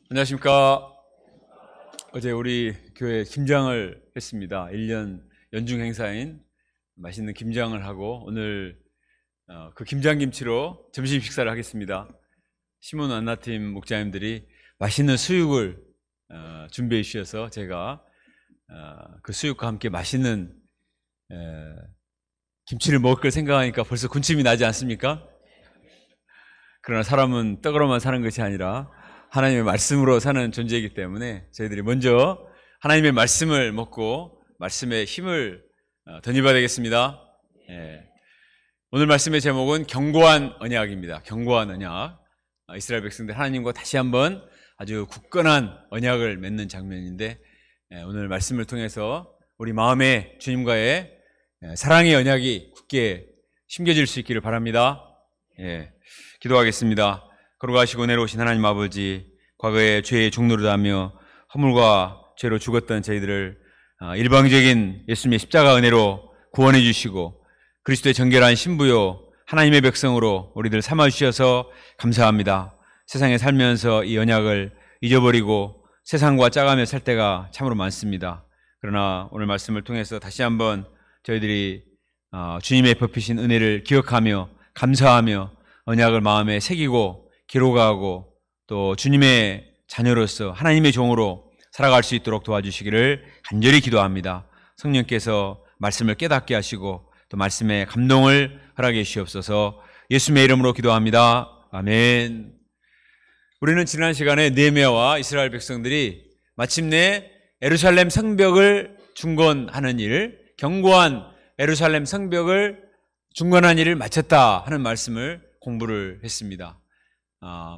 안녕하십니까. 어제 우리 교회 김장을 했습니다. 1년 연중 행사인 맛있는 김장을 하고 오늘 그 김장김치로 점심 식사를 하겠습니다. 시몬 안나팀 목자님들이 맛있는 수육을 준비해 주셔서 제가 그 수육과 함께 맛있는 김치를 먹을 걸 생각하니까 벌써 군침이 나지 않습니까? 그러나 사람은 떡으로만 사는 것이 아니라 하나님의 말씀으로 사는 존재이기 때문에 저희들이 먼저 하나님의 말씀을 먹고 말씀의 힘을 덧입어야 되겠습니다. 오늘 말씀의 제목은 견고한 언약입니다. 견고한 언약. 이스라엘 백성들 하나님과 다시 한번 아주 굳건한 언약을 맺는 장면인데, 오늘 말씀을 통해서 우리 마음에 주님과의 사랑의 언약이 굳게 심겨질 수 있기를 바랍니다. 기도하겠습니다. 거룩하시고 은혜로우신 하나님 아버지, 과거에 죄의 종노릇 하며 허물과 죄로 죽었던 저희들을 일방적인 예수님의 십자가 은혜로 구원해 주시고 그리스도의 정결한 신부요 하나님의 백성으로 우리들 삼아주셔서 감사합니다. 세상에 살면서 이 언약을 잊어버리고 세상과 짜가며 살 때가 참으로 많습니다. 그러나 오늘 말씀을 통해서 다시 한번 저희들이 주님의 베푸신 은혜를 기억하며 감사하며 언약을 마음에 새기고 기록하고 또 주님의 자녀로서 하나님의 종으로 살아갈 수 있도록 도와주시기를 간절히 기도합니다. 성령께서 말씀을 깨닫게 하시고 또 말씀의 감동을 허락해 주시옵소서. 예수님의 이름으로 기도합니다. 아멘. 우리는 지난 시간에 느헤미야와 이스라엘 백성들이 마침내 예루살렘 성벽을 중건하는 일, 견고한 예루살렘 성벽을 중건한 일을 마쳤다 하는 말씀을 공부를 했습니다.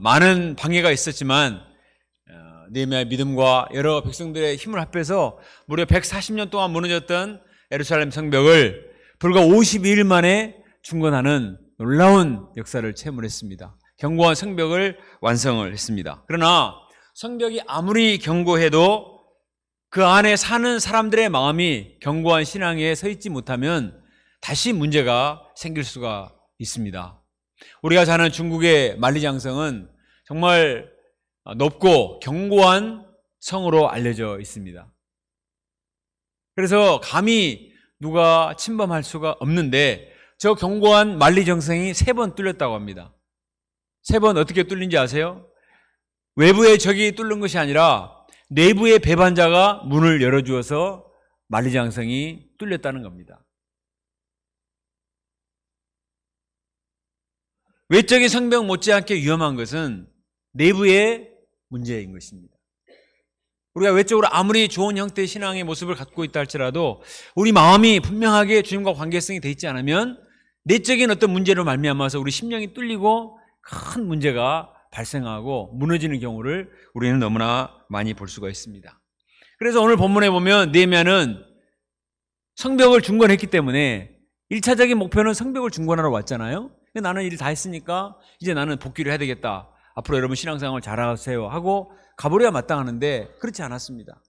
많은 방해가 있었지만 느헤미야의 믿음과 여러 백성들의 힘을 합해서 무려 140년 동안 무너졌던 예루살렘 성벽을 불과 52일 만에 중건하는 놀라운 역사를 체험했습니다. 견고한 성벽을 완성을 했습니다. 그러나 성벽이 아무리 견고해도 그 안에 사는 사람들의 마음이 견고한 신앙에 서 있지 못하면 다시 문제가 생길 수가 있습니다. 우리가 사는 중국의 만리장성은 정말 높고 견고한 성으로 알려져 있습니다. 그래서 감히 누가 침범할 수가 없는데 저 견고한 만리장성이 3번 뚫렸다고 합니다. 3번 어떻게 뚫린지 아세요? 외부의 적이 뚫는 것이 아니라 내부의 배반자가 문을 열어주어서 만리장성이 뚫렸다는 겁니다. 외적인 성벽 못지않게 위험한 것은 내부의 문제인 것입니다. 우리가 외적으로 아무리 좋은 형태의 신앙의 모습을 갖고 있다 할지라도 우리 마음이 분명하게 주님과 관계성이 돼 있지 않으면 내적인 어떤 문제로 말미암아서 우리 심령이 뚫리고 큰 문제가 발생하고 무너지는 경우를 우리는 너무나 많이 볼 수가 있습니다. 그래서 오늘 본문에 보면 느헤미야는 성벽을 중건했기 때문에 1차적인 목표는 성벽을 중건하러 왔잖아요. 나는 일 다 했으니까 이제 나는 복귀를 해야 되겠다. 앞으로 여러분 신앙생활 잘하세요 하고 가버려야 마땅하는데 그렇지 않았습니다.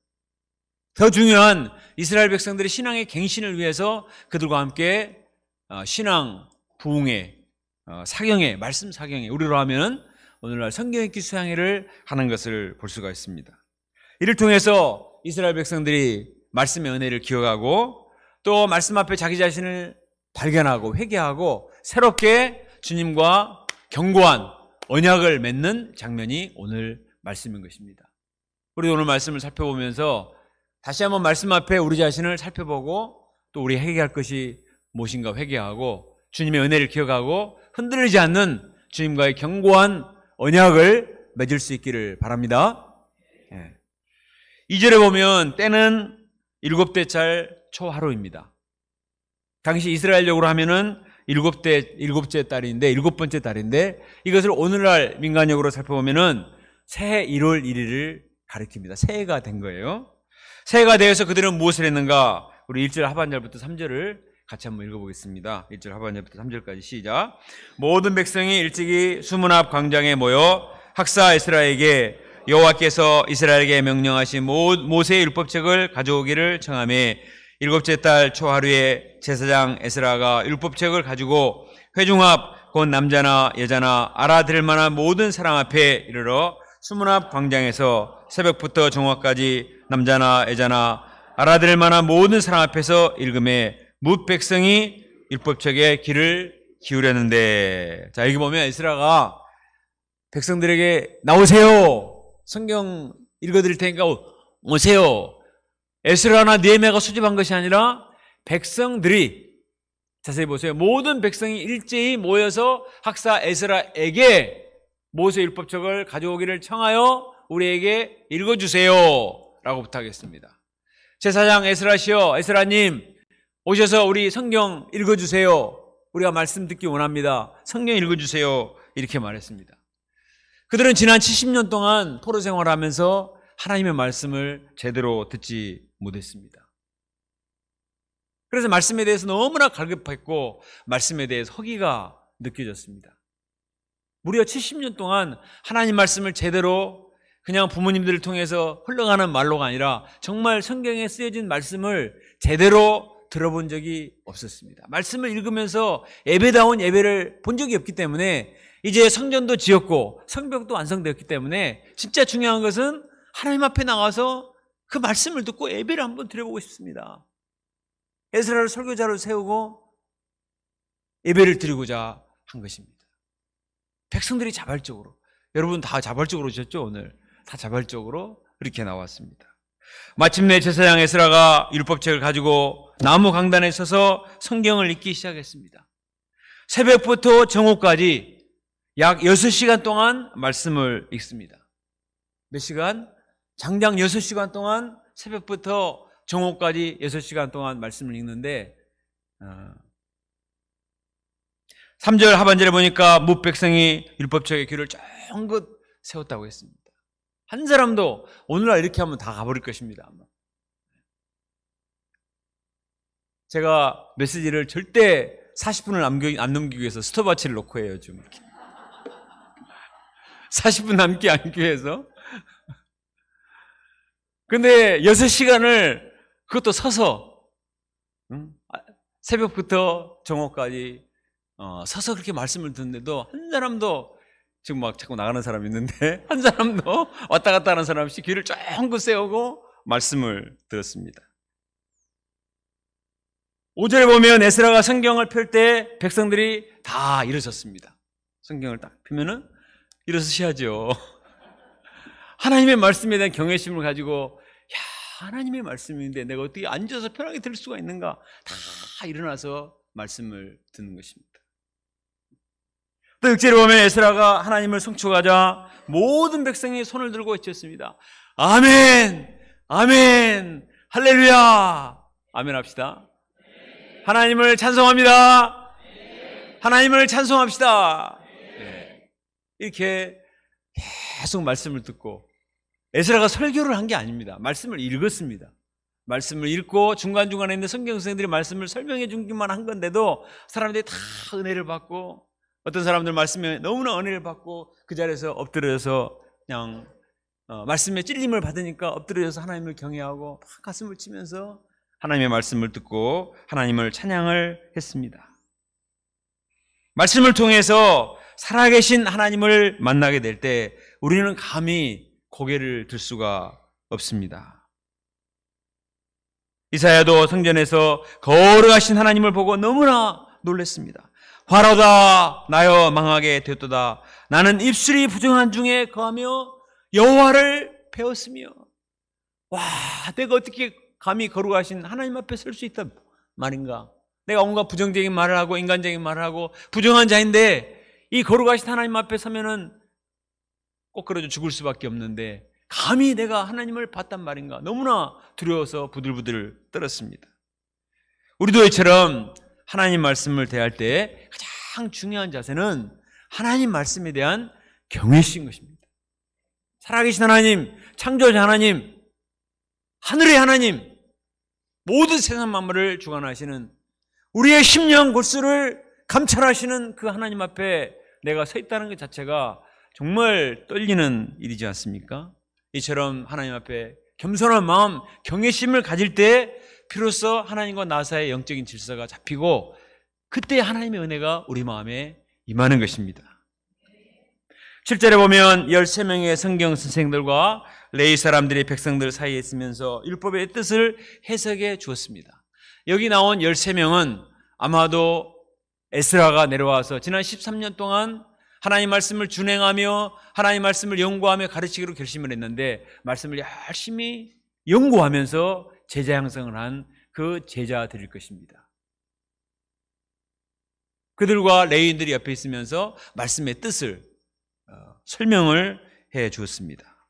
더 중요한 이스라엘 백성들의 신앙의 갱신을 위해서 그들과 함께 신앙 부흥회, 사경회, 말씀 사경회, 우리로 하면 오늘날 성경읽기 수양회를 하는 것을 볼 수가 있습니다. 이를 통해서 이스라엘 백성들이 말씀의 은혜를 기억하고 또 말씀 앞에 자기 자신을 발견하고 회개하고 새롭게 주님과 견고한 언약을 맺는 장면이 오늘 말씀인 것입니다. 우리 오늘 말씀을 살펴보면서 다시 한번 말씀 앞에 우리 자신을 살펴보고 또 우리 회개할 것이 무엇인가 회개하고 주님의 은혜를 기억하고 흔들리지 않는 주님과의 견고한 언약을 맺을 수 있기를 바랍니다. 2절에 보면 때는 7대 초하루입니다. 당시 이스라엘적으로 하면은 7번째 달인데 이것을 오늘날 민간적으로 살펴보면은 새해 1월 1일을 가리킵니다. 새해가 된 거예요. 새해가 되어서 그들은 무엇을 했는가? 우리 1절 하반절부터 3절을 같이 한번 읽어보겠습니다. 1절 하반절부터 3절까지 시작. 모든 백성이 일찍이 수문 앞 광장에 모여 학사 에스라에게 여호와께서 이스라엘에게 명령하신 모세의 율법책을 가져오기를 청하며 7째 달 초하루에 제사장 에스라가 율법책을 가지고 회중 앞 곧 남자나 여자나 알아들을 만한 모든 사람 앞에 이르러 수문 앞 광장에서 새벽부터 정오까지 남자나 여자나 알아들을 만한 모든 사람 앞에서 읽음에 뭇 백성이 율법책에 귀를 기울였는데, 자, 여기 보면 에스라가 백성들에게 나오세요, 성경 읽어드릴 테니까 오세요. 에스라나 느헤미야가 수집한 것이 아니라 백성들이, 자세히 보세요, 모든 백성이 일제히 모여서 학사 에스라에게 모세 율법책을 가져오기를 청하여 우리에게 읽어주세요 라고 부탁했습니다. 제사장 에스라시여, 에스라님 오셔서 우리 성경 읽어주세요. 우리가 말씀 듣기 원합니다. 성경 읽어주세요. 이렇게 말했습니다. 그들은 지난 70년 동안 포로 생활하면서 하나님의 말씀을 제대로 듣지 못했습니다. 그래서 말씀에 대해서 너무나 갈급했고 말씀에 대해서 허기가 느껴졌습니다. 무려 70년 동안 하나님 말씀을 제대로 그냥 부모님들을 통해서 흘러가는 말로가 아니라 정말 성경에 쓰여진 말씀을 제대로 들어본 적이 없었습니다. 말씀을 읽으면서 예배다운 예배를 본 적이 없기 때문에, 이제 성전도 지었고 성벽도 완성되었기 때문에 진짜 중요한 것은 하나님 앞에 나가서 그 말씀을 듣고 예배를 한번 드려보고 싶습니다. 에스라를 설교자로 세우고 예배를 드리고자 한 것입니다. 백성들이 자발적으로, 여러분 다 자발적으로 오셨죠? 오늘 다 자발적으로 이렇게 나왔습니다. 마침내 제사장 에스라가 율법책을 가지고 나무 강단에 서서 성경을 읽기 시작했습니다. 새벽부터 정오까지 약 6시간 동안 말씀을 읽습니다. 몇 시간? 장장 6시간 동안, 새벽부터 정오까지 6시간 동안 말씀을 읽는데, 3절 하반절에 보니까 뭇 백성이 율법책의 귀를 쫑긋 세웠다고 했습니다. 한 사람도 오늘날 이렇게 하면 다 가버릴 것입니다. 아마. 제가 메시지를 절대 40분을 안 넘기기 위해서 스톱워치를 놓고 해요, 지금 이렇게. 40분 남기 않기 위해서. 근데 6시간을 그것도 서서, 새벽부터 정오까지 서서 그렇게 말씀을 듣는데도 한 사람도, 지금 막 자꾸 나가는 사람이 있는데 한 사람도 왔다 갔다 하는 사람 없이 귀를 쫑긋 세우고 말씀을 들었습니다. 5절에 보면 에스라가 성경을 펼 때 백성들이 다 일어섰습니다. 성경을 딱 펴면은 일어서셔야죠. 하나님의 말씀에 대한 경외심을 가지고, 야, 하나님의 말씀인데 내가 어떻게 앉아서 편하게 들을 수가 있는가, 다 일어나서 말씀을 듣는 것입니다. 또 6절에 보면 에스라가 하나님을 송축하자 모든 백성이 손을 들고 외쳤습니다. 아멘, 아멘, 할렐루야. 아멘 합시다. 하나님을 찬송합니다. 하나님을 찬송합시다. 네. 이렇게 계속 말씀을 듣고, 에스라가 설교를 한 게 아닙니다. 말씀을 읽었습니다. 말씀을 읽고 중간중간에 있는 성경 선생들이 말씀을 설명해 주기만 한 건데도 사람들이 다 은혜를 받고, 어떤 사람들 말씀에 너무나 은혜를 받고 그 자리에서 엎드려서 그냥 말씀에 찔림을 받으니까 엎드려서 하나님을 경외하고 막 가슴을 치면서 하나님의 말씀을 듣고 하나님을 찬양을 했습니다. 말씀을 통해서 살아계신 하나님을 만나게 될 때 우리는 감히 고개를 들 수가 없습니다. 이사야도 성전에서 거룩하신 하나님을 보고 너무나 놀랐습니다. 화로다 나여 망하게 되었도다. 나는 입술이 부정한 중에 거하며 여호와를 배웠으며. 와, 내가 어떻게 감히 거룩하신 하나님 앞에 설 수 있단 말인가. 내가 온갖 부정적인 말을 하고 인간적인 말을 하고 부정한 자인데 이 거룩하신 하나님 앞에 서면은 꼬꾸라져 죽을 수밖에 없는데 감히 내가 하나님을 봤단 말인가. 너무나 두려워서 부들부들 떨었습니다. 우리도 이처럼 하나님 말씀을 대할 때 가장 중요한 자세는 하나님 말씀에 대한 경외심인 것입니다. 살아계신 하나님, 창조자 하나님, 하늘의 하나님, 모든 세상 만물을 주관하시는 우리의 심령 골수를 감찰하시는 그 하나님 앞에 내가 서 있다는 것 자체가 정말 떨리는 일이지 않습니까? 이처럼 하나님 앞에 겸손한 마음, 경외심을 가질 때 비로소 하나님과 나 사이의 영적인 질서가 잡히고 그때 하나님의 은혜가 우리 마음에 임하는 것입니다. 7절에 보면 13명의 성경 선생들과 레위 사람들이 백성들 사이에 있으면서 율법의 뜻을 해석해 주었습니다. 여기 나온 13명은 아마도 에스라가 내려와서 지난 13년 동안 하나님 말씀을 준행하며 하나님 말씀을 연구하며 가르치기로 결심을 했는데 말씀을 열심히 연구하면서 제자 양성을 한 그 제자들일 것입니다. 그들과 레위인들이 옆에 있으면서 말씀의 뜻을 설명을 해 주었습니다.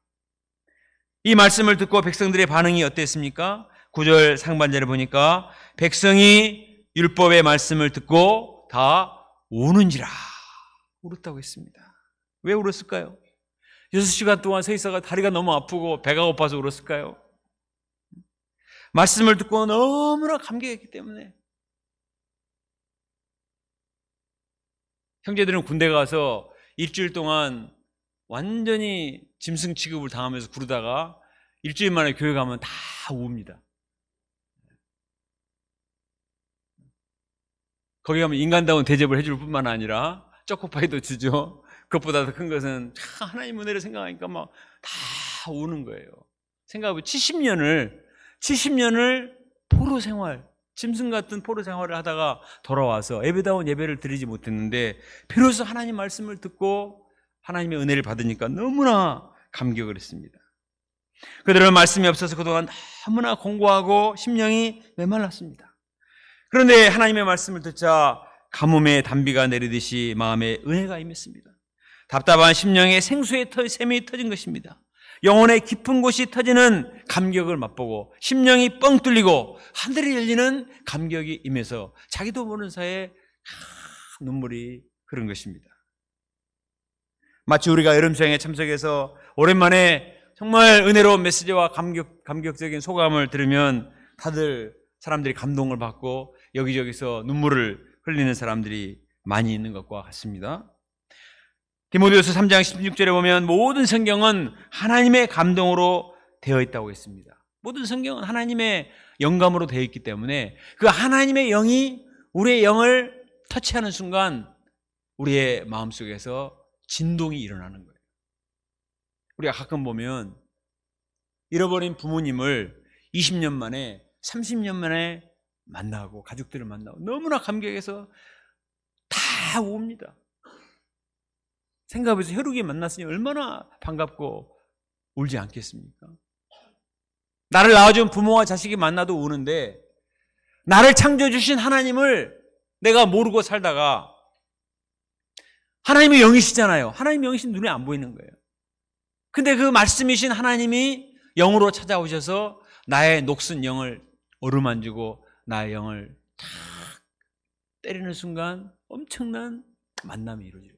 이 말씀을 듣고 백성들의 반응이 어땠습니까? 9절 상반절에 보니까 백성이 율법의 말씀을 듣고 다 우는지라 울었다고 했습니다. 왜 울었을까요? 6시간 동안 서 있어가 다리가 너무 아프고 배가 고파서 울었을까요? 말씀을 듣고 너무나 감격했기 때문에. 형제들은 군대 가서 일주일 동안 완전히 짐승 취급을 당하면서 구르다가 일주일 만에 교회 가면 다 웁니다. 거기 가면 인간다운 대접을 해줄 뿐만 아니라 초코파이도 주죠. 그것보다 더 큰 것은 하나님 은혜를 생각하니까 막 다 우는 거예요. 생각해보면 70년을 포로 생활, 짐승 같은 포로 생활을 하다가 돌아와서 예배다운 예배를 드리지 못했는데 비로소 하나님 말씀을 듣고 하나님의 은혜를 받으니까 너무나 감격을 했습니다. 그들은 말씀이 없어서 그동안 너무나 공고하고 심령이 메말랐습니다. 그런데 하나님의 말씀을 듣자 가뭄에 단비가 내리듯이 마음에 은혜가 임했습니다. 답답한 심령에 생수의 샘이 터진 것입니다. 영혼의 깊은 곳이 터지는 감격을 맛보고 심령이 뻥 뚫리고 하늘이 열리는 감격이 임해서 자기도 모르는 사이에 눈물이 흐른 것입니다. 마치 우리가 여름 수양에 참석해서 오랜만에 정말 은혜로운 메시지와 감격적인 소감을 들으면 다들 사람들이 감동을 받고 여기저기서 눈물을 흘리는 사람들이 많이 있는 것과 같습니다. 디모데후서 3장 16절에 보면 모든 성경은 하나님의 감동으로 되어 있다고 했습니다. 모든 성경은 하나님의 영감으로 되어 있기 때문에 그 하나님의 영이 우리의 영을 터치하는 순간 우리의 마음속에서 진동이 일어나는 거예요. 우리가 가끔 보면 잃어버린 부모님을 20년 만에 30년 만에 만나고 가족들을 만나고 너무나 감격해서 다 웁니다. 생각해보세요. 혈육이 만났으니 얼마나 반갑고 울지 않겠습니까? 나를 낳아준 부모와 자식이 만나도 우는데 나를 창조해 주신 하나님을 내가 모르고 살다가 하나님의 영이시잖아요. 하나님의 영이신 눈에 안 보이는 거예요. 근데 그 말씀이신 하나님이 영으로 찾아오셔서 나의 녹슨 영을 어루만지고 나의 영을 탁 때리는 순간 엄청난 만남이 이루어져요.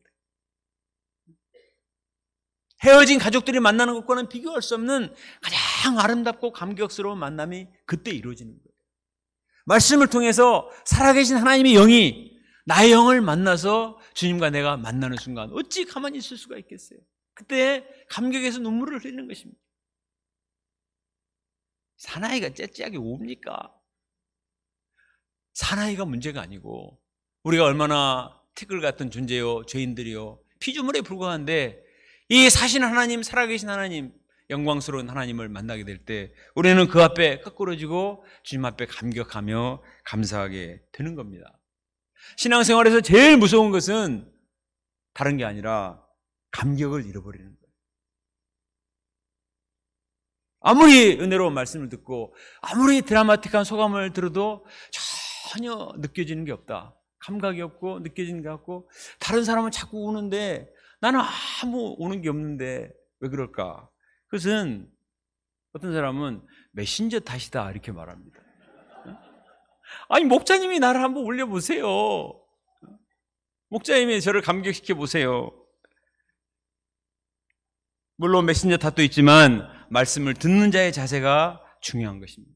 헤어진 가족들이 만나는 것과는 비교할 수 없는 가장 아름답고 감격스러운 만남이 그때 이루어지는 거예요. 말씀을 통해서 살아계신 하나님의 영이 나의 영을 만나서 주님과 내가 만나는 순간 어찌 가만히 있을 수가 있겠어요? 그때 감격에서 눈물을 흘리는 것입니다. 사나이가 째째하게 웁니까? 사나이가 문제가 아니고 우리가 얼마나 티끌 같은 존재요, 죄인들이요, 피조물에 불과한데 이 사신 하나님, 살아계신 하나님, 영광스러운 하나님을 만나게 될 때 우리는 그 앞에 꺾으러지고 주님 앞에 감격하며 감사하게 되는 겁니다. 신앙생활에서 제일 무서운 것은 다른 게 아니라 감격을 잃어버리는 거예요. 아무리 은혜로운 말씀을 듣고 아무리 드라마틱한 소감을 들어도 전혀 느껴지는 게 없다. 감각이 없고 느껴지는 게 없고 다른 사람은 자꾸 우는데 나는 아무 우는 게 없는데 왜 그럴까? 그것은 어떤 사람은 메신저 탓이다 이렇게 말합니다. 아니 목자님이 나를 한번 올려보세요. 목자님이 저를 감격시켜 보세요. 물론 메신저 탓도 있지만 말씀을 듣는 자의 자세가 중요한 것입니다.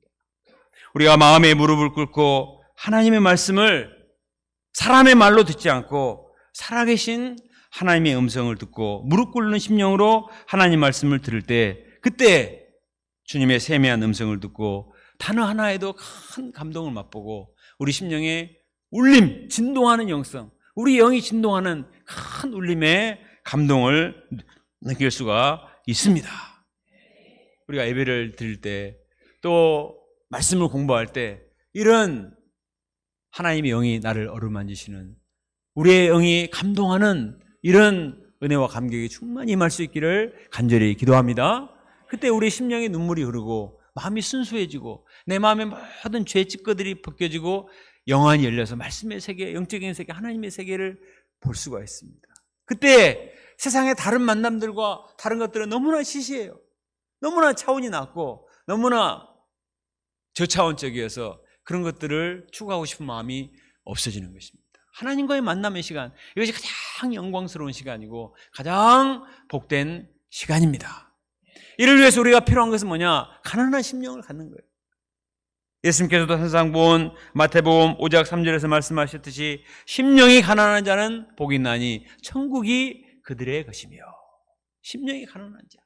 우리가 마음의 무릎을 꿇고 하나님의 말씀을 사람의 말로 듣지 않고 살아계신 하나님의 음성을 듣고 무릎 꿇는 심령으로 하나님 말씀을 들을 때 그때 주님의 세미한 음성을 듣고 단어 하나에도 큰 감동을 맛보고 우리 심령에 울림, 진동하는 영성, 우리 영이 진동하는 큰 울림에 감동을 느낄 수가 있습니다. 우리가 예배를 드릴 때, 또 말씀을 공부할 때 이런 하나님의 영이 나를 어루만지시는, 우리의 영이 감동하는 이런 은혜와 감격이 충만히 임할 수 있기를 간절히 기도합니다. 그때 우리 심령에 눈물이 흐르고 마음이 순수해지고 내 마음의 모든 죄 찌꺼들이 벗겨지고 영안이 열려서 말씀의 세계, 영적인 세계, 하나님의 세계를 볼 수가 있습니다. 그때 세상의 다른 만남들과 다른 것들은 너무나 시시해요. 너무나 차원이 낮고 너무나 저차원적이어서 그런 것들을 추구하고 싶은 마음이 없어지는 것입니다. 하나님과의 만남의 시간, 이것이 가장 영광스러운 시간이고 가장 복된 시간입니다. 이를 위해서 우리가 필요한 것은 뭐냐? 가난한 심령을 갖는 거예요. 예수님께서도 산상본 마태복음 5장 3절에서 말씀하셨듯이 심령이 가난한 자는 복이 있나니 천국이 그들의 것이며. 심령이 가난한 자,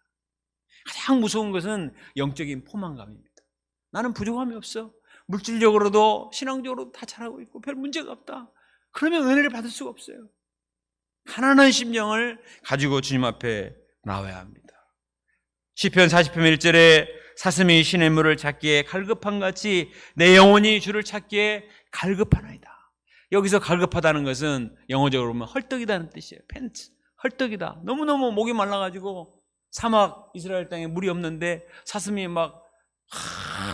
가장 무서운 것은 영적인 포만감입니다. 나는 부족함이 없어, 물질적으로도 신앙적으로도 다 잘하고 있고 별 문제가 없다, 그러면 은혜를 받을 수가 없어요. 가난한 심령을 가지고 주님 앞에 나와야 합니다. 시편 40편 1절에 사슴이 시냇물을 찾기에 갈급한 같이 내 영혼이 주를 찾기에 갈급하나이다. 여기서 갈급하다는 것은 영어적으로 보면 헐떡이다는 뜻이에요. 팬트, 헐떡이다. 너무너무 목이 말라가지고 사막 이스라엘 땅에 물이 없는데 사슴이 막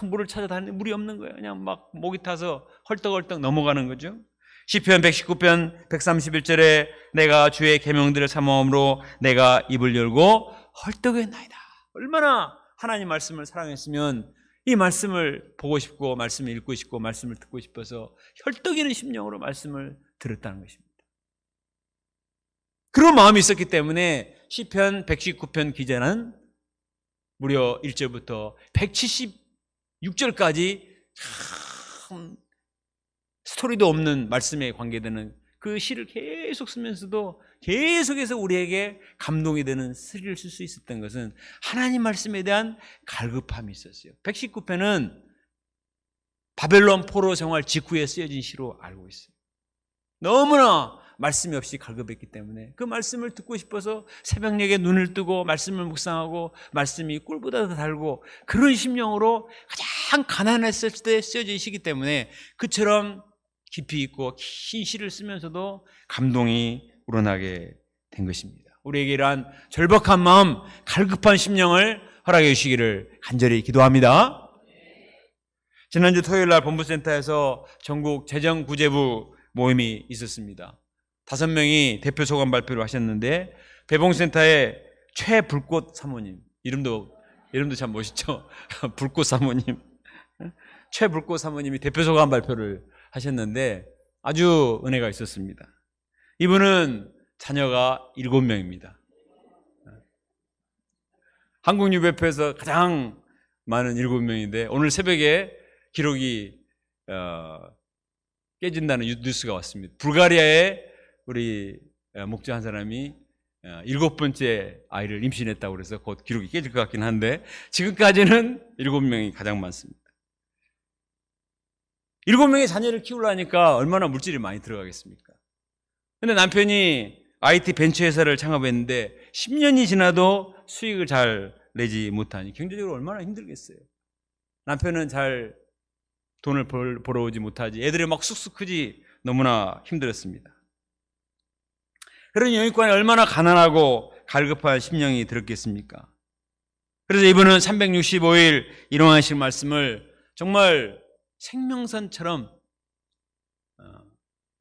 물을 찾아다니는데 물이 없는 거예요. 그냥 막 목이 타서 헐떡헐떡 넘어가는 거죠. 시편 119편 131절에 내가 주의 계명들을 사모함으로 내가 입을 열고 헐떡였나이다. 얼마나 하나님 말씀을 사랑했으면 이 말씀을 보고 싶고 말씀을 읽고 싶고 말씀을 듣고 싶어서 헐떡이는 심령으로 말씀을 들었다는 것입니다. 그런 마음이 있었기 때문에 시편 119편 기자는 무려 1절부터 176절까지 참 스토리도 없는 말씀에 관계되는 그 시를 계속 쓰면서도 계속해서 우리에게 감동이 되는 시를 쓸 수 있었던 것은 하나님 말씀에 대한 갈급함이 있었어요. 119편은 바벨론 포로 생활 직후에 쓰여진 시로 알고 있어요. 너무나 말씀이 없이 갈급했기 때문에 그 말씀을 듣고 싶어서 새벽녘에 눈을 뜨고 말씀을 묵상하고 말씀이 꿀보다 더 달고 그런 심령으로 가장 가난했을 때 쓰여진 시기 때문에 그처럼 깊이 있고 긴 시를 쓰면서도 감동이 우러나게 된 것입니다. 우리에게 이러한 절박한 마음, 갈급한 심령을 허락해 주시기를 간절히 기도합니다. 지난주 토요일 날 본부센터에서 전국 재정구제부 모임이 있었습니다. 5명이 대표 소감 발표를 하셨는데 배봉센터의 최불꽃 사모님, 이름도 참 멋있죠. 불꽃 사모님, 최불꽃 사모님이 대표 소감 발표를 하셨는데 아주 은혜가 있었습니다. 이분은 자녀가 7명입니다. 한국유배표에서 가장 많은 7명인데 오늘 새벽에 기록이 깨진다는 뉴스가 왔습니다. 불가리아에 우리 목자 한 사람이 7번째 아이를 임신했다고 그래서 곧 기록이 깨질 것 같긴 한데 지금까지는 7명이 가장 많습니다. 7명의 자녀를 키우려니까 얼마나 물질이 많이 들어가겠습니까? 근데 남편이 IT 벤처회사를 창업했는데 10년이 지나도 수익을 잘 내지 못하니 경제적으로 얼마나 힘들겠어요. 남편은 잘 돈을 벌어오지 못하지 애들이 막 쑥쑥 크지 너무나 힘들었습니다. 그런 영육관에 얼마나 가난하고 갈급한 심령이 들었겠습니까? 그래서 이분은 365일 일용하실 말씀을 정말 생명선처럼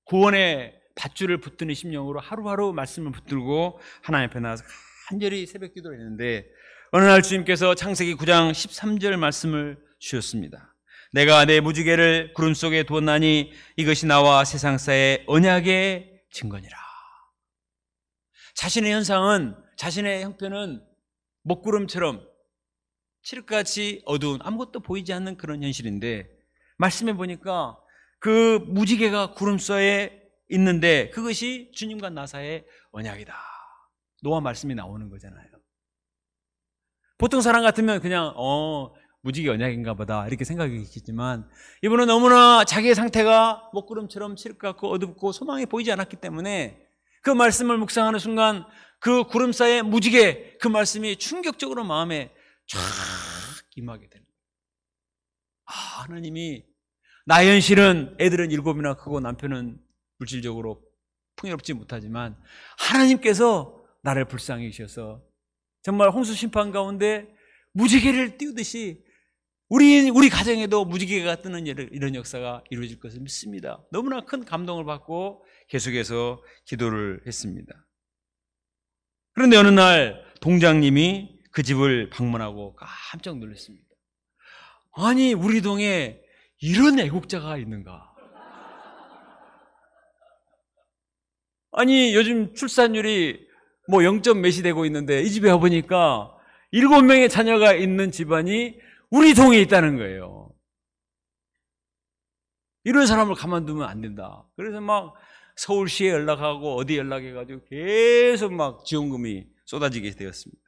구원의 밧줄을 붙드는 심령으로 하루하루 말씀을 붙들고 하나님 앞에 나와서 간절히 새벽 기도를 했는데 어느 날 주님께서 창세기 9장 13절 말씀을 주셨습니다. 내가 내 무지개를 구름 속에 두었나니 이것이 나와 세상사의 언약의 증거니라. 자신의 현상은, 자신의 형편은 먹구름처럼 칠흑같이 어두운 아무것도 보이지 않는 그런 현실인데 말씀해 보니까 그 무지개가 구름 사이에 있는데 그것이 주님과 나 사이의 언약이다. 노아 말씀이 나오는 거잖아요. 보통 사람 같으면 그냥 무지개 언약인가 보다 이렇게 생각했겠지만 이분은 너무나 자기의 상태가 먹구름처럼 칠흑 같고 어둡고 소망이 보이지 않았기 때문에 그 말씀을 묵상하는 순간 그 구름 사이의 무지개, 그 말씀이 충격적으로 마음에 쫙 임하게 되는 거예요. 하나님이, 나의 현실은 애들은 7이나 크고 남편은 물질적으로 풍요롭지 못하지만 하나님께서 나를 불쌍히 여기셔서 정말 홍수 심판 가운데 무지개를 띄우듯이 우리 가정에도 무지개가 뜨는 이런 역사가 이루어질 것을 믿습니다. 너무나 큰 감동을 받고 계속해서 기도를 했습니다. 그런데 어느 날 동장님이 그 집을 방문하고 깜짝 놀랐습니다. 아니, 우리 동에 이런 애국자가 있는가? 아니, 요즘 출산율이 뭐 0점 몇이 되고 있는데 이 집에 와보니까 7명의 자녀가 있는 집안이 우리 동에 있다는 거예요. 이런 사람을 가만두면 안 된다. 그래서 막 서울시에 연락하고 어디 연락해가지고 계속 막 지원금이 쏟아지게 되었습니다.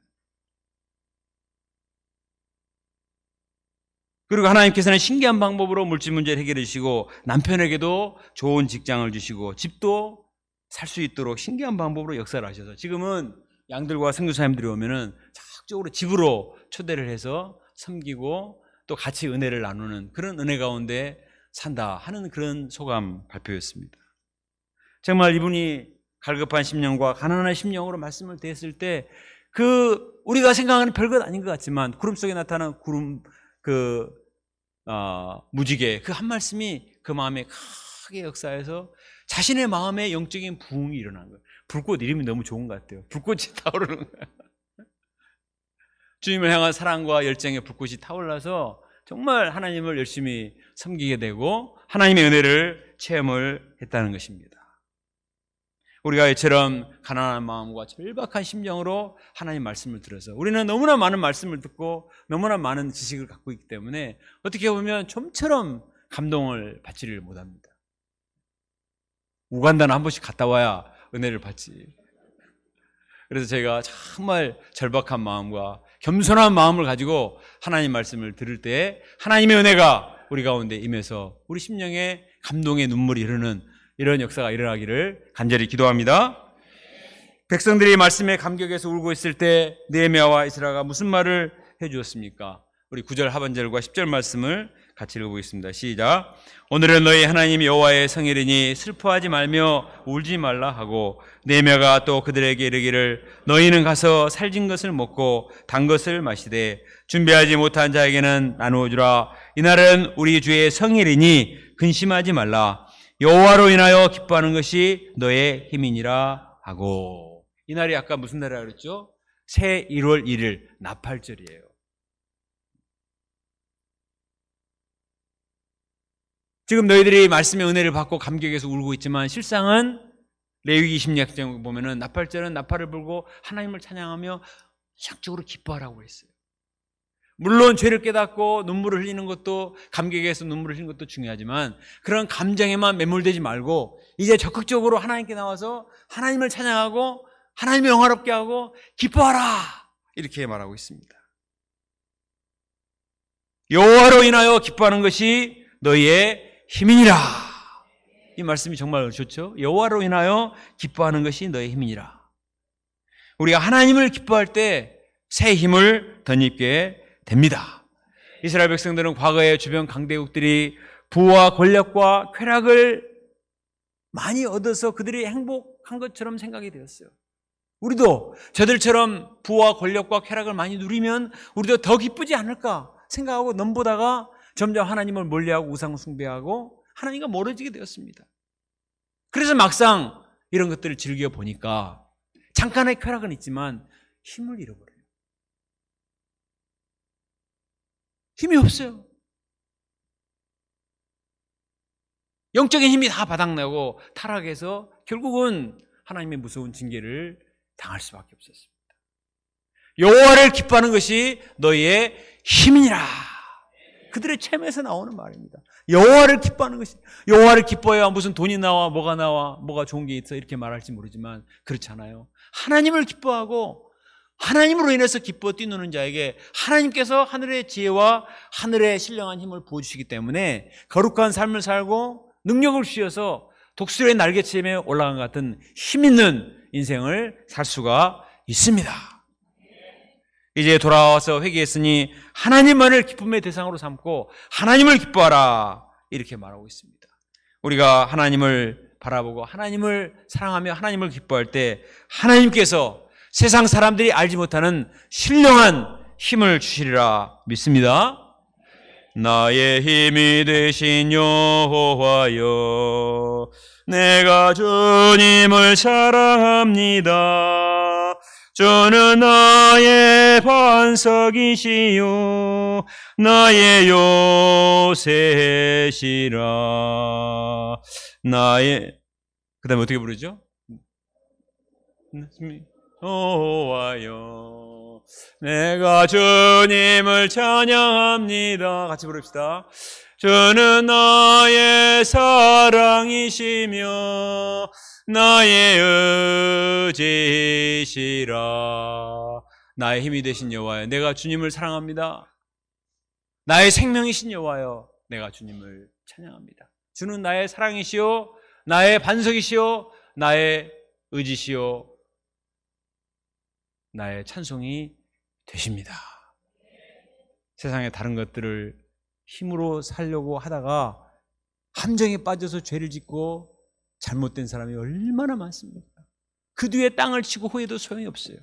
그리고 하나님께서는 신기한 방법으로 물질 문제를 해결해 주시고 남편에게도 좋은 직장을 주시고 집도 살 수 있도록 신기한 방법으로 역사를 하셔서 지금은 양들과 선교사님들이 오면은 적극적으로 집으로 초대를 해서 섬기고 또 같이 은혜를 나누는 그런 은혜 가운데 산다 하는 그런 소감 발표였습니다. 정말 이분이 갈급한 심령과 가난한 심령으로 말씀을 드렸을 때 우리가 생각하는 별것 아닌 것 같지만 구름 속에 나타난 무지개 그 한 말씀이 그 마음에 크게 역사해서 자신의 마음에 영적인 부흥이 일어난 거예요. 불꽃 이름이 너무 좋은 것 같아요. 불꽃이 타오르는 거예요. 주님을 향한 사랑과 열정의 불꽃이 타올라서 정말 하나님을 열심히 섬기게 되고 하나님의 은혜를 체험을 했다는 것입니다. 우리가 이처럼 가난한 마음과 절박한 심정으로 하나님 말씀을 들어서 우리는 너무나 많은 말씀을 듣고 너무나 많은 지식을 갖고 있기 때문에 어떻게 보면 좀처럼 감동을 받지를 못합니다. 우간다는 한 번씩 갔다 와야 은혜를 받지. 그래서 제가 정말 절박한 마음과 겸손한 마음을 가지고 하나님 말씀을 들을 때 하나님의 은혜가 우리 가운데 임해서 우리 심령에 감동의 눈물이 흐르는 이런 역사가 일어나기를 간절히 기도합니다. 백성들이 말씀에 감격해서 울고 있을 때 느헤미야와 이스라가 무슨 말을 해주었습니까? 우리 9절 하반절과 10절 말씀을 같이 읽어보겠습니다. 시작. 오늘은 너희 하나님 여호와의 성일이니 슬퍼하지 말며 울지 말라 하고 느헤미야가 또 그들에게 이르기를 너희는 가서 살진 것을 먹고 단 것을 마시되 준비하지 못한 자에게는 나누어 주라. 이날은 우리 주의 성일이니 근심하지 말라. 여호와로 인하여 기뻐하는 것이 너의 힘이니라 하고. 이날이 아까 무슨 날이라고 그랬죠? 새 1월 1일 나팔절이에요. 지금 너희들이 말씀의 은혜를 받고 감격해서 울고 있지만 실상은 레위기 20장 보면은 나팔절은 나팔을 불고 하나님을 찬양하며 시작적으로 기뻐하라고 했어요. 물론 죄를 깨닫고 눈물을 흘리는 것도 감격해서 눈물을 흘리는 것도 중요하지만 그런 감정에만 매몰되지 말고 이제 적극적으로 하나님께 나와서 하나님을 찬양하고 하나님을 영화롭게 하고 기뻐하라 이렇게 말하고 있습니다. 여호와로 인하여 기뻐하는 것이 너희의 힘이니라. 이 말씀이 정말 좋죠. 여호와로 인하여 기뻐하는 것이 너의 힘이니라. 우리가 하나님을 기뻐할 때 새 힘을 덧입게 됩니다. 이스라엘 백성들은 과거에 주변 강대국들이 부와 권력과 쾌락을 많이 얻어서 그들이 행복한 것처럼 생각이 되었어요. 우리도 저들처럼 부와 권력과 쾌락을 많이 누리면 우리도 더 기쁘지 않을까 생각하고 넘보다가 점점 하나님을 멀리하고 우상 숭배하고 하나님과 멀어지게 되었습니다. 그래서 막상 이런 것들을 즐겨보니까 잠깐의 쾌락은 있지만 힘을 잃어버려요. 힘이 없어요. 영적인 힘이 다 바닥나고 타락해서 결국은 하나님의 무서운 징계를 당할 수밖에 없었습니다. 여호와를 기뻐하는 것이 너희의 힘이니라. 그들의 체면에서 나오는 말입니다. 여호와를 기뻐하는 것이, 여호와를 기뻐해야 무슨 돈이 나와 뭐가 나와 뭐가 좋은 게 있어 이렇게 말할지 모르지만 그렇잖아요. 하나님을 기뻐하고 하나님으로 인해서 기뻐 뛰노는 자에게 하나님께서 하늘의 지혜와 하늘의 신령한 힘을 부어주시기 때문에 거룩한 삶을 살고 능력을 주셔서 독수리의 날개치에 올라간 것 같은 힘있는 인생을 살 수가 있습니다. 이제 돌아와서 회개했으니 하나님만을 기쁨의 대상으로 삼고 하나님을 기뻐하라, 이렇게 말하고 있습니다. 우리가 하나님을 바라보고 하나님을 사랑하며 하나님을 기뻐할 때 하나님께서 세상 사람들이 알지 못하는 신령한 힘을 주시리라 믿습니다. 나의 힘이 되신 여호와여, 내가 주님을 사랑합니다. 주는 나의 반석이시요 나의 요새시라. 나의, 그 다음에 어떻게 부르죠? 여호와여, 내가 주님을 찬양합니다. 같이 부릅시다. 주는 나의 사랑이시며 나의 의지시라. 나의 힘이 되신 여호와여, 내가 주님을 사랑합니다. 나의 생명이신 여호와여, 내가 주님을 찬양합니다. 주는 나의 사랑이시오 나의 반석이시오 나의 의지시오 나의 찬송이 되십니다. 세상의 다른 것들을 힘으로 살려고 하다가 함정에 빠져서 죄를 짓고 잘못된 사람이 얼마나 많습니까? 그 뒤에 땅을 치고 후회도 소용이 없어요.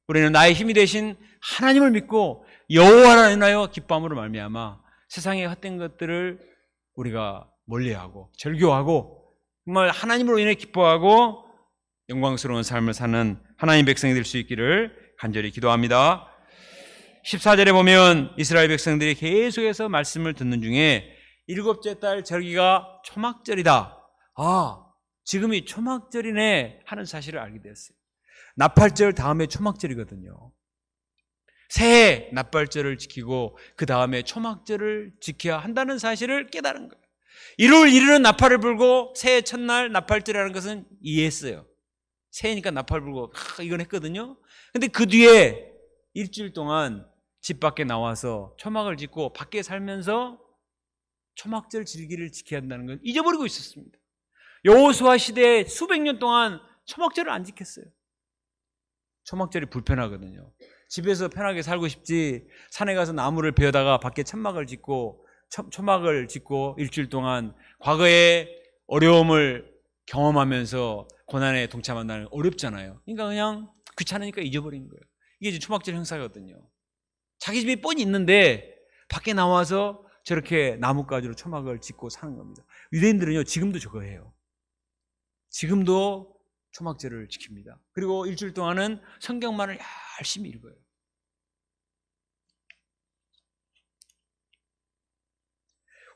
우리는 나의 힘이 되신 하나님을 믿고 여호와를 인하여 기뻐함으로 말미암아 세상의 헛된 것들을 우리가 멀리하고 절교하고 정말 하나님으로 인해 기뻐하고 영광스러운 삶을 사는 하나님 백성이 될 수 있기를 간절히 기도합니다. 14절에 보면 이스라엘 백성들이 계속해서 말씀을 듣는 중에 일곱째 달 절기가 초막절이다. 아, 지금이 초막절이네 하는 사실을 알게 되었어요. 나팔절 다음에 초막절이거든요. 새해 나팔절을 지키고 그 다음에 초막절을 지켜야 한다는 사실을 깨달은 거예요. 1월 1일은 나팔을 불고 새해 첫날 나팔절이라는 것은 이해했어요. 새해니까 나팔 불고 이건 했거든요. 근데 그 뒤에 일주일 동안 집 밖에 나와서 초막을 짓고 밖에 살면서 초막절 절기를 지켜야 한다는 걸 잊어버리고 있었습니다. 여호수아 시대에 수백 년 동안 초막절을 안 지켰어요. 초막절이 불편하거든요. 집에서 편하게 살고 싶지 산에 가서 나무를 베어다가 밖에 천막을 짓고 초막을 짓고 일주일 동안 과거의 어려움을 경험하면서 고난에 동참한다는 건 어렵잖아요. 그러니까 그냥 귀찮으니까 잊어버린 거예요. 이게 이제 초막절 행사거든요. 자기 집이 뻔히 있는데 밖에 나와서 저렇게 나뭇가지로 초막을 짓고 사는 겁니다. 유대인들은요 지금도 저거 해요. 지금도 초막절을 지킵니다. 그리고 일주일 동안은 성경만을 열심히 읽어요.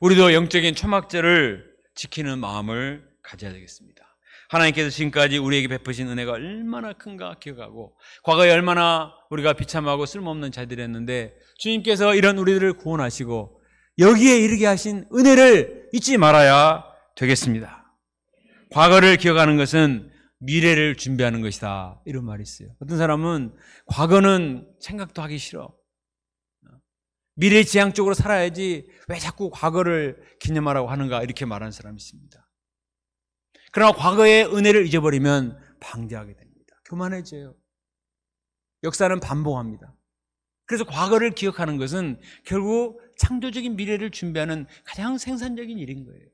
우리도 영적인 초막절을 지키는 마음을 가져야 되겠습니다. 하나님께서 지금까지 우리에게 베푸신 은혜가 얼마나 큰가 기억하고 과거에 얼마나 우리가 비참하고 쓸모없는 자들이었는데 주님께서 이런 우리들을 구원하시고 여기에 이르게 하신 은혜를 잊지 말아야 되겠습니다. 과거를 기억하는 것은 미래를 준비하는 것이다, 이런 말이 있어요. 어떤 사람은 과거는 생각도 하기 싫어, 미래지향적으로 살아야지 왜 자꾸 과거를 기념하라고 하는가, 이렇게 말하는 사람이 있습니다. 그러나 과거의 은혜를 잊어버리면 방대하게 됩니다. 교만해져요. 역사는 반복합니다. 그래서 과거를 기억하는 것은 결국 창조적인 미래를 준비하는 가장 생산적인 일인 거예요.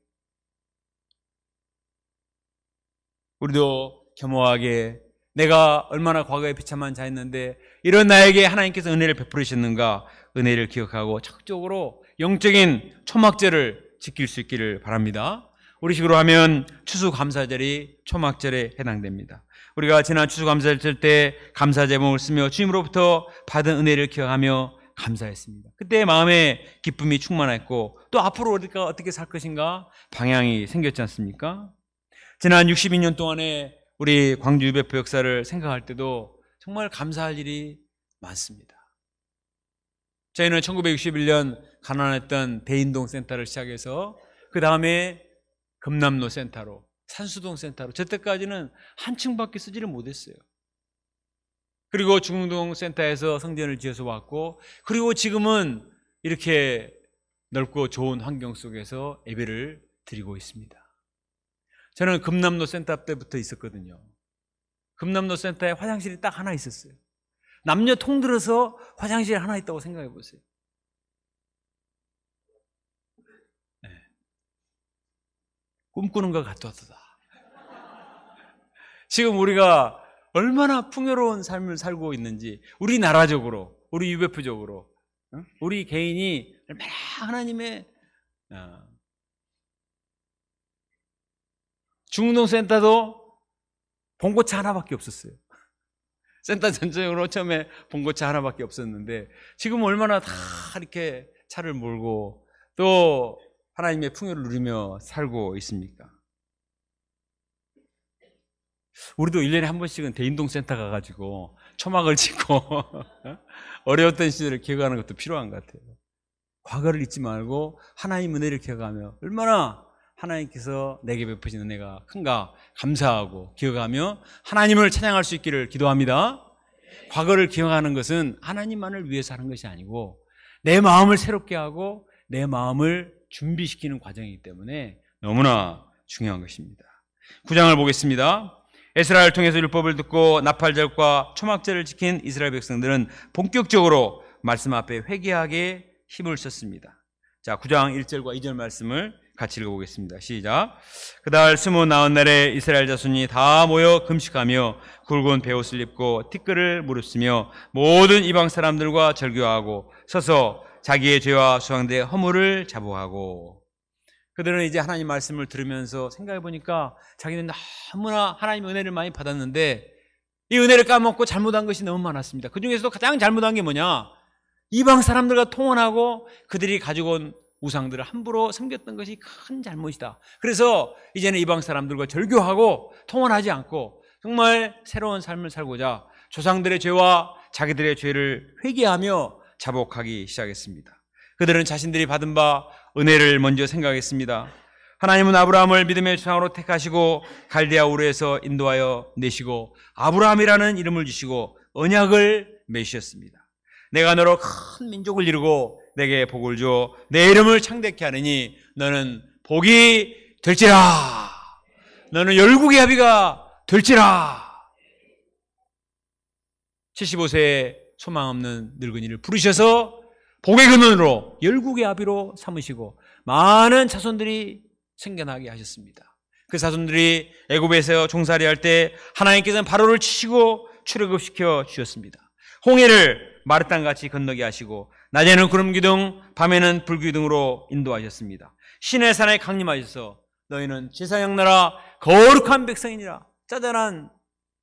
우리도 겸허하게 내가 얼마나 과거에 비참한 자였는데 이런 나에게 하나님께서 은혜를 베풀으셨는가, 은혜를 기억하고 적극적으로 영적인 초막절을 지킬 수 있기를 바랍니다. 우리식으로 하면 추수감사절이 초막절에 해당됩니다. 우리가 지난 추수감사절 때 감사제목을 쓰며 주님으로부터 받은 은혜를 기억하며 감사했습니다. 그때 마음에 기쁨이 충만했고 또 앞으로 우리가 어떻게 살 것인가 방향이 생겼지 않습니까? 지난 62년 동안에 우리 광주 유배포 역사를 생각할 때도 정말 감사할 일이 많습니다. 저희는 1961년 가난했던 대인동 센터를 시작해서 그 다음에 금남로 센터로, 산수동 센터로, 저때까지는 한 층밖에 쓰지를 못했어요. 그리고 중동 센터에서 성전을 지어서 왔고, 그리고 지금은 이렇게 넓고 좋은 환경 속에서 예배를 드리고 있습니다. 저는 금남로 센터 때부터 있었거든요. 금남로 센터에 화장실이 딱 하나 있었어요. 남녀 통틀어서 화장실이 하나 있다고 생각해 보세요. 네. 꿈꾸는 것 같았다. 지금 우리가 얼마나 풍요로운 삶을 살고 있는지, 우리나라적으로, 우리 UBF적으로, 우리 개인이 얼마나 하나님의 중동센터도 봉고차 하나밖에 없었어요. 센터 전체적으로 처음에 봉고차 하나밖에 없었는데 지금 얼마나 다 이렇게 차를 몰고 또 하나님의 풍요를 누리며 살고 있습니까? 우리도 1년에 한 번씩은 대인동센터 가가지고 초막을 짓고 어려웠던 시절을 기억하는 것도 필요한 것 같아요. 과거를 잊지 말고 하나님 은혜를 기억하며 얼마나 하나님께서 내게 베푸신 은혜가 큰가 감사하고 기억하며 하나님을 찬양할 수 있기를 기도합니다. 과거를 기억하는 것은 하나님만을 위해서 하는 것이 아니고 내 마음을 새롭게 하고 내 마음을 준비시키는 과정이기 때문에 너무나 중요한 것입니다. 9장을 보겠습니다. 에스라를 통해서 율법을 듣고 나팔절과 초막절을 지킨 이스라엘 백성들은 본격적으로 말씀 앞에 회개하게 힘을 썼습니다. 자, 9장 1절과 2절 말씀을 같이 읽어보겠습니다. 시작. 그달 스무 나온 날에 이스라엘 자손이 다 모여 금식하며 굵은 베옷을 입고 티끌을 무릅쓰며 모든 이방 사람들과 절교하고 서서 자기의 죄와 수상대 허물을 자복하고. 그들은 이제 하나님 말씀을 들으면서 생각해 보니까 자기는 너무나 하나님의 은혜를 많이 받았는데 이 은혜를 까먹고 잘못한 것이 너무 많았습니다. 그 중에서도 가장 잘못한 게 뭐냐? 이방 사람들과 통혼하고 그들이 가지고 온 우상들을 함부로 섬겼던 것이 큰 잘못이다. 그래서 이제는 이방 사람들과 절교하고 통혼하지 않고 정말 새로운 삶을 살고자 조상들의 죄와 자기들의 죄를 회개하며 자복하기 시작했습니다. 그들은 자신들이 받은 바 은혜를 먼저 생각했습니다. 하나님은 아브라함을 믿음의 조상으로 택하시고 갈대아 우르에서 인도하여 내시고 아브라함이라는 이름을 주시고 언약을 맺으셨습니다. 내가 너로 큰 민족을 이루고 내게 복을 줘 내 이름을 창대케 하느니 너는 복이 될지라. 너는 열국의 아비가 될지라. 75세에 소망 없는 늙은이를 부르셔서 복의 근원으로 열국의 아비로 삼으시고 많은 자손들이 생겨나게 하셨습니다. 그 자손들이 애굽에서 종살이할 때 하나님께서는 바로를 치시고 출애굽시켜 주셨습니다. 홍해를 마르땅같이 건너게 하시고 낮에는 구름 기둥 밤에는 불 기둥으로 인도하셨습니다. 시내산에 강림하셔서 너희는 제사장 나라 거룩한 백성이니라. 짜잘한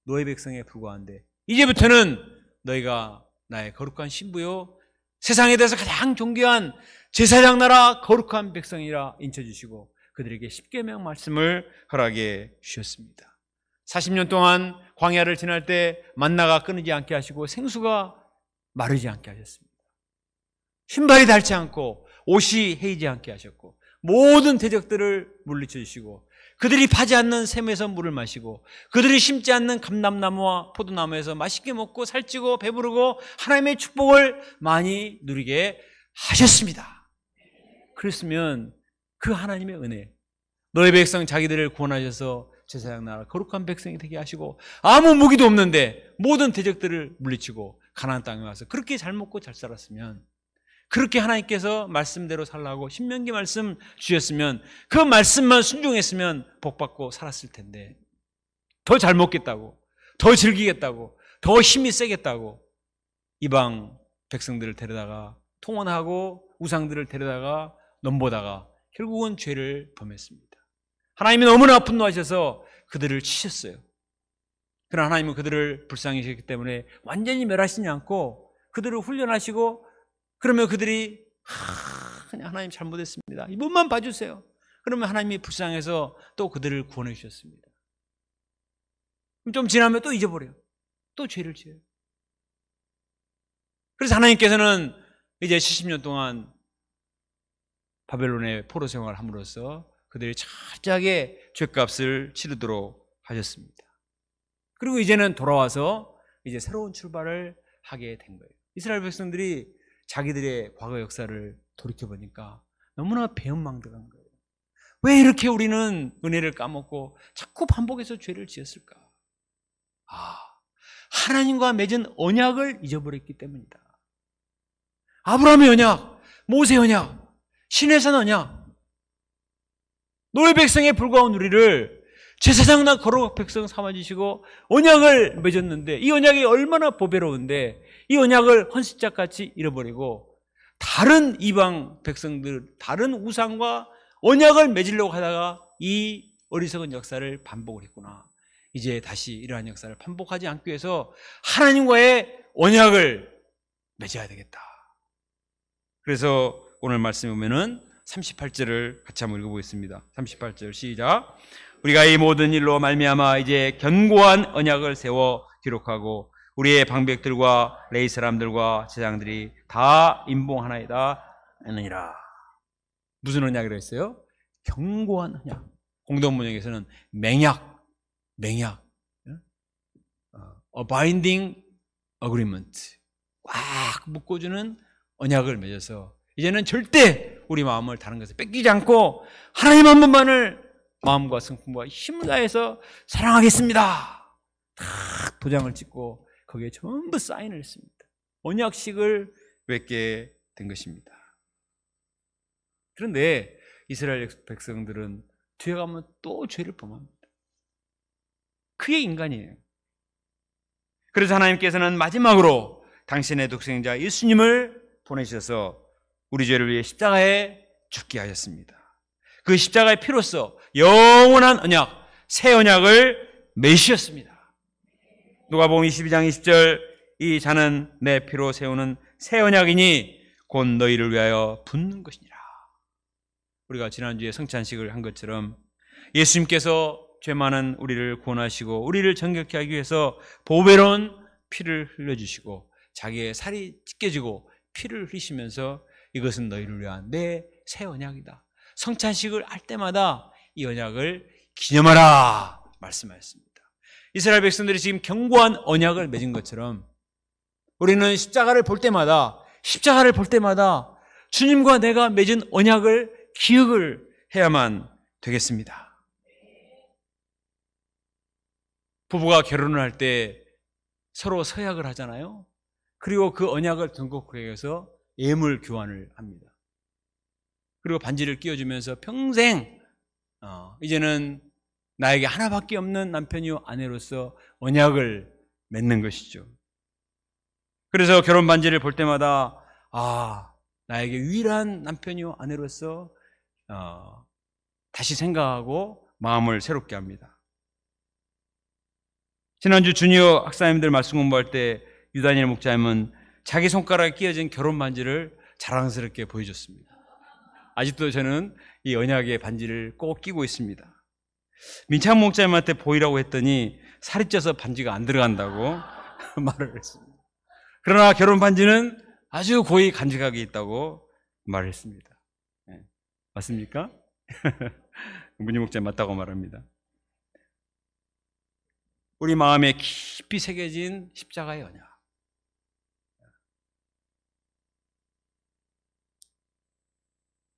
노예 백성에 불과한데 이제부터는 너희가 나의 거룩한 신부요 세상에 대해서 가장 존귀한 제사장 나라 거룩한 백성이라 인쳐주시고 그들에게 십계명 말씀을 허락해 주셨습니다. 40년 동안 광야를 지날 때 만나가 끊이지 않게 하시고 생수가 마르지 않게 하셨습니다. 신발이 닳지 않고 옷이 헤이지 않게 하셨고 모든 대적들을 물리쳐 주시고 그들이 파지 않는 샘에서 물을 마시고 그들이 심지 않는 감람나무와 포도나무에서 맛있게 먹고 살찌고 배부르고 하나님의 축복을 많이 누리게 하셨습니다. 그랬으면 그 하나님의 은혜, 너의 백성 자기들을 구원하셔서 제사장 나라 거룩한 백성이 되게 하시고 아무 무기도 없는데 모든 대적들을 물리치고 가나안 땅에 와서 그렇게 잘 먹고 잘 살았으면, 그렇게 하나님께서 말씀대로 살라고 신명기 말씀 주셨으면 그 말씀만 순종했으면 복받고 살았을 텐데 더 잘 먹겠다고, 더 즐기겠다고, 더 힘이 세겠다고 이방 백성들을 데려다가 통혼하고 우상들을 데려다가 넘보다가 결국은 죄를 범했습니다. 하나님이 너무나 분노하셔서 그들을 치셨어요. 그러나 하나님은 그들을 불쌍히 여기셨기 때문에 완전히 멸하시지 않고 그들을 훈련하시고, 그러면 그들이 그냥 하나님 잘못했습니다, 이번만 봐주세요. 그러면 하나님이 불쌍해서 또 그들을 구원해 주셨습니다. 좀 지나면 또 잊어버려요. 또 죄를 지어요. 그래서 하나님께서는 이제 70년 동안 바벨론의 포로 생활을 함으로써 그들이 철저하게 죄값을 치르도록 하셨습니다. 그리고 이제는 돌아와서 이제 새로운 출발을 하게 된 거예요. 이스라엘 백성들이 자기들의 과거 역사를 돌이켜보니까 너무나 배은망덕한 거예요. 왜 이렇게 우리는 은혜를 까먹고 자꾸 반복해서 죄를 지었을까? 하나님과 맺은 언약을 잊어버렸기 때문이다. 아브라함의 언약, 모세의 언약, 시내산 언약, 노예 백성에 불과한 우리를 제사장나 거룩 백성 삼아주시고 언약을 맺었는데, 이 언약이 얼마나 보배로운데 이 언약을 헌신짝같이 잃어버리고 다른 이방 백성들, 다른 우상과 언약을 맺으려고 하다가 이 어리석은 역사를 반복을 했구나. 이제 다시 이러한 역사를 반복하지 않기 위해서 하나님과의 언약을 맺어야 되겠다. 그래서 오늘 말씀에 보면은 38절을 같이 한번 읽어보겠습니다. 38절 시작. 우리가 이 모든 일로 말미암아 이제 견고한 언약을 세워 기록하고 우리의 방백들과 레위 사람들과 제장들이 다 인봉하나이다 하느니라. 무슨 언약이라 했어요? 견고한 언약. 공동번역에서는 맹약, a binding agreement, 꽉 묶어주는 언약을 맺어서 이제는 절대 우리 마음을 다른 것에 뺏기지 않고 하나님 한 분만을 마음과 성품과 힘을 다해서 사랑하겠습니다. 다 도장을 찍고 거기에 전부 사인을 했습니다. 언약식을 맺게 된 것입니다. 그런데 이스라엘 백성들은 뒤에 가면 또 죄를 범합니다. 그게 인간이에요. 그래서 하나님께서는 마지막으로 당신의 독생자 예수님을 보내셔서 우리 죄를 위해 십자가에 죽게 하셨습니다. 그 십자가의 피로써 영원한 언약, 새 언약을 맺으셨습니다. 누가복음 22장 20절, 이 자는 내 피로 세우는 새 언약이니 곧 너희를 위하여 붓는 것이니라. 우리가 지난주에 성찬식을 한 것처럼 예수님께서 죄 많은 우리를 구원하시고 우리를 정결케 하기 위해서 보배로운 피를 흘려주시고 자기의 살이 찢겨지고 피를 흘리시면서 이것은 너희를 위한 내 새 언약이다. 성찬식을 할 때마다 이 언약을 기념하라 말씀하셨습니다. 이스라엘 백성들이 지금 견고한 언약을 맺은 것처럼 우리는 십자가를 볼 때마다 주님과 내가 맺은 언약을 기억을 해야만 되겠습니다. 부부가 결혼을 할 때 서로 서약을 하잖아요. 그리고 그 언약을 등록하기 위해서 예물 교환을 합니다. 그리고 반지를 끼워주면서 평생 이제는 나에게 하나밖에 없는 남편이요 아내로서 언약을 맺는 것이죠. 그래서 결혼 반지를 볼 때마다 나에게 유일한 남편이요 아내로서 다시 생각하고 마음을 새롭게 합니다. 지난주 주니어 학사님들 말씀 공부할 때 유다니엘 목사님은 자기 손가락에 끼어진 결혼 반지를 자랑스럽게 보여줬습니다. 아직도 저는 이 언약의 반지를 꼭 끼고 있습니다. 민창 목사님한테 보이라고 했더니 살이 쪄서 반지가 안 들어간다고 말을 했습니다. 그러나 결혼 반지는 아주 고이 간직하게 있다고 말을 했습니다. 네. 맞습니까? 문희 목사님 맞다고 말합니다. 우리 마음에 깊이 새겨진 십자가의 언약.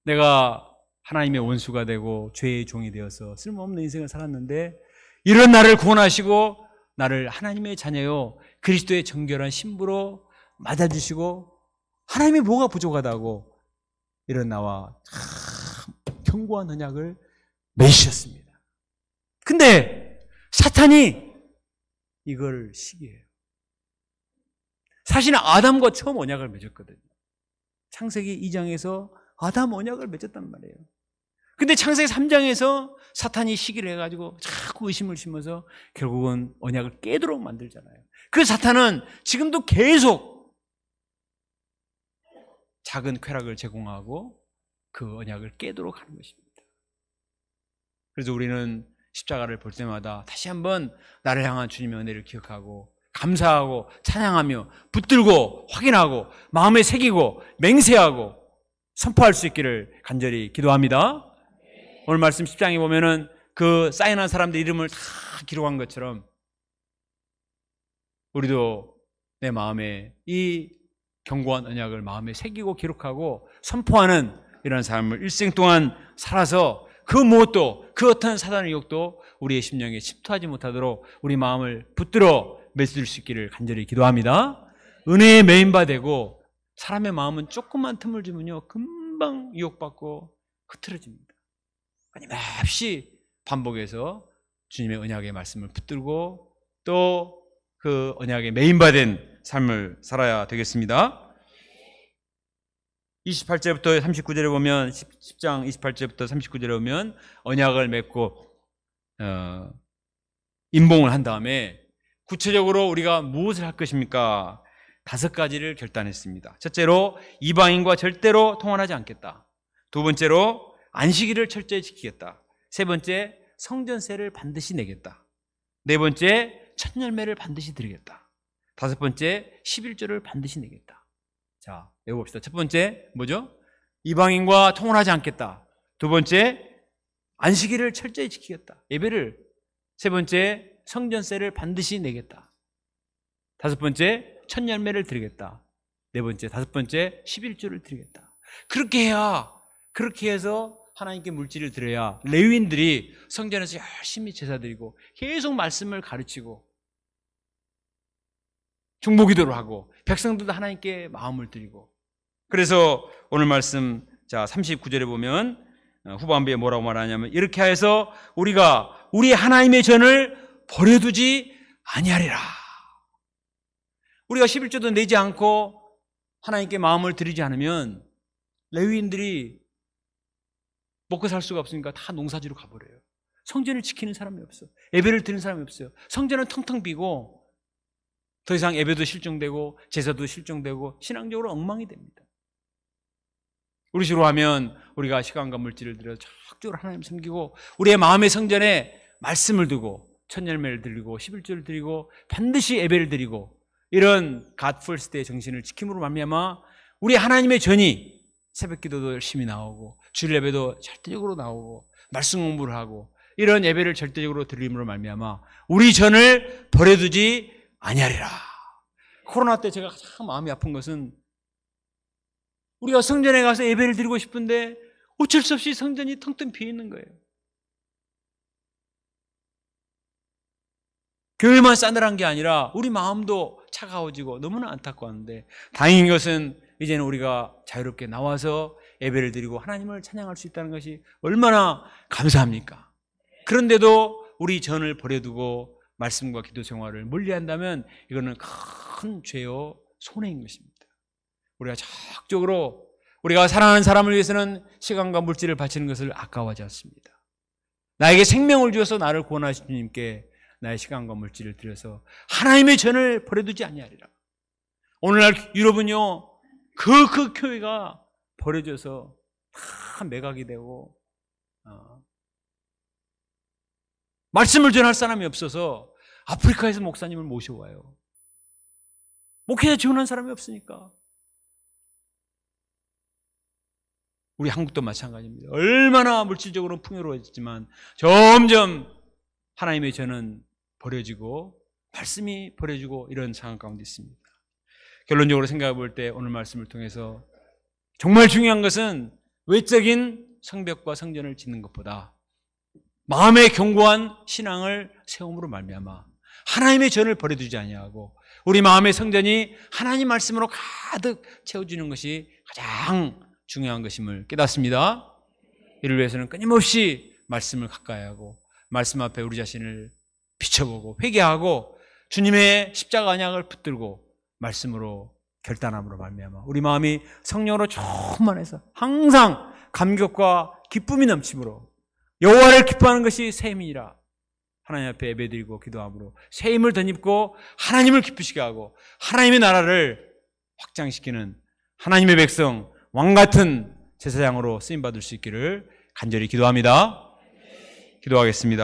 내가 하나님의 원수가 되고 죄의 종이 되어서 쓸모없는 인생을 살았는데 이런 나를 구원하시고 나를 하나님의 자녀요 그리스도의 정결한 신부로 맞아주시고 하나님이 뭐가 부족하다고 이런 나와 참 견고한 언약을 맺으셨습니다. 근데 사탄이 이걸 시기해요. 사실은 아담과 처음 언약을 맺었거든요. 창세기 2장에서 아담 언약을 맺었단 말이에요. 근데 창세기 3장에서 사탄이 시기를 해가지고 자꾸 의심을 심어서 결국은 언약을 깨도록 만들잖아요. 그 사탄은 지금도 계속 작은 쾌락을 제공하고 그 언약을 깨도록 하는 것입니다. 그래서 우리는 십자가를 볼 때마다 다시 한번 나를 향한 주님의 은혜를 기억하고 감사하고 찬양하며 붙들고 확인하고 마음에 새기고 맹세하고 선포할 수 있기를 간절히 기도합니다. 오늘 말씀 10장에 보면은 그 사인한 사람들 이름을 다 기록한 것처럼 우리도 내 마음에 이 견고한 언약을 마음에 새기고 기록하고 선포하는 이런 삶을 일생 동안 살아서 그 무엇도, 그 어떤 사단의 유혹도 우리의 심령에 침투하지 못하도록 우리 마음을 붙들어 맺을 수 있기를 간절히 기도합니다. 은혜에 매인바 되고 사람의 마음은 조금만 틈을 주면요 금방 유혹받고 흐트러집니다. 끊임없이 반복해서 주님의 언약의 말씀을 붙들고 또 그 언약에 매인바된 삶을 살아야 되겠습니다. 28절부터 39절에 보면 10장 28절부터 39절에 보면 언약을 맺고 임봉을 한 다음에 구체적으로 우리가 무엇을 할 것입니까? 5가지를 결단했습니다. 첫째로 이방인과 절대로 통혼하지 않겠다. 두 번째로 안식일을 철저히 지키겠다. 세 번째 성전세를 반드시 내겠다. 네 번째 첫 열매를 반드시 드리겠다. 다섯 번째 11조를 반드시 내겠다. 자, 외워봅시다. 첫 번째 뭐죠? 이방인과 통혼하지 않겠다. 두 번째 안식일을 철저히 지키겠다. 예배를. 세 번째 성전세를 반드시 내겠다. 다섯 번째 첫 열매를 드리겠다. 네 번째, 다섯 번째 11조를 드리겠다. 그렇게 해서 하나님께 물질을 드려야 레위인들이 성전에서 열심히 제사 드리고 계속 말씀을 가르치고 중보기도를 하고 백성들도 하나님께 마음을 드리고. 그래서 오늘 말씀 39절에 보면 후반부에 뭐라고 말하냐면 이렇게 해서 우리가 우리 하나님의 전을 버려두지 아니하리라. 우리가 11조도 내지 않고 하나님께 마음을 드리지 않으면 레위인들이 먹고 살 수가 없으니까 다 농사지로 가버려요. 성전을 지키는 사람이 없어. 예배를 드리는 사람이 없어요. 성전은 텅텅 비고 더 이상 예배도 실종되고 제사도 실종되고 신앙적으로 엉망이 됩니다. 우리 식으로 하면 우리가 시간과 물질을 들여 적극적으로 하나님 섬기고 우리의 마음의 성전에 말씀을 두고 첫 열매를 드리고 11조를 드리고 반드시 예배를 드리고 이런 God First의 정신을 지킴으로 말미암아 우리 하나님의 전이 새벽기도도 열심히 나오고 주일 예배도 절대적으로 나오고 말씀 공부를 하고 이런 예배를 절대적으로 드림으로 말미암아 우리 전을 버려두지 아니하리라. 코로나 때 제가 가장 마음이 아픈 것은 우리가 성전에 가서 예배를 드리고 싶은데 어쩔 수 없이 성전이 텅텅 비어 있는 거예요. 교회만 싸늘한 게 아니라 우리 마음도 차가워지고 너무나 안타까운데 다행인 것은 이제는 우리가 자유롭게 나와서 예배를 드리고 하나님을 찬양할 수 있다는 것이 얼마나 감사합니까? 그런데도 우리 전을 버려두고 말씀과 기도 생활을 멀리한다면 이거는 큰 죄요 손해인 것입니다. 우리가 적극적으로 우리가 사랑하는 사람을 위해서는 시간과 물질을 바치는 것을 아까워하지 않습니다. 나에게 생명을 주어서 나를 구원하신 주님께 나의 시간과 물질을 들여서 하나님의 전을 버려두지 아니하리라. 오늘날 유럽은요 그 교회가 버려져서 다 매각이 되고 말씀을 전할 사람이 없어서 아프리카에서 목사님을 모셔와요. 목회자 지원한 사람이 없으니까. 우리 한국도 마찬가지입니다. 얼마나 물질적으로 풍요로워졌지만 점점 하나님의 전은 버려지고 말씀이 버려지고 이런 상황 가운데 있습니다. 결론적으로 생각해 볼 때 오늘 말씀을 통해서 정말 중요한 것은 외적인 성벽과 성전을 짓는 것보다 마음의 견고한 신앙을 세움으로 말미암아 하나님의 전을 버려두지 아니하고 우리 마음의 성전이 하나님 말씀으로 가득 채워지는 것이 가장 중요한 것임을 깨닫습니다. 이를 위해서는 끊임없이 말씀을 가까이 하고 말씀 앞에 우리 자신을 비춰보고 회개하고 주님의 십자가 언약을 붙들고 말씀으로 결단함으로 말미암아 우리 마음이 성령으로 충만해서 항상 감격과 기쁨이 넘침으로 여호와를 기뻐하는 것이 셈이니라. 하나님 앞에 예배드리고 기도함으로 새 힘을 덧입고 하나님을 기쁘시게 하고 하나님의 나라를 확장시키는 하나님의 백성 왕같은 제사장으로 쓰임받을 수 있기를 간절히 기도합니다. 기도하겠습니다.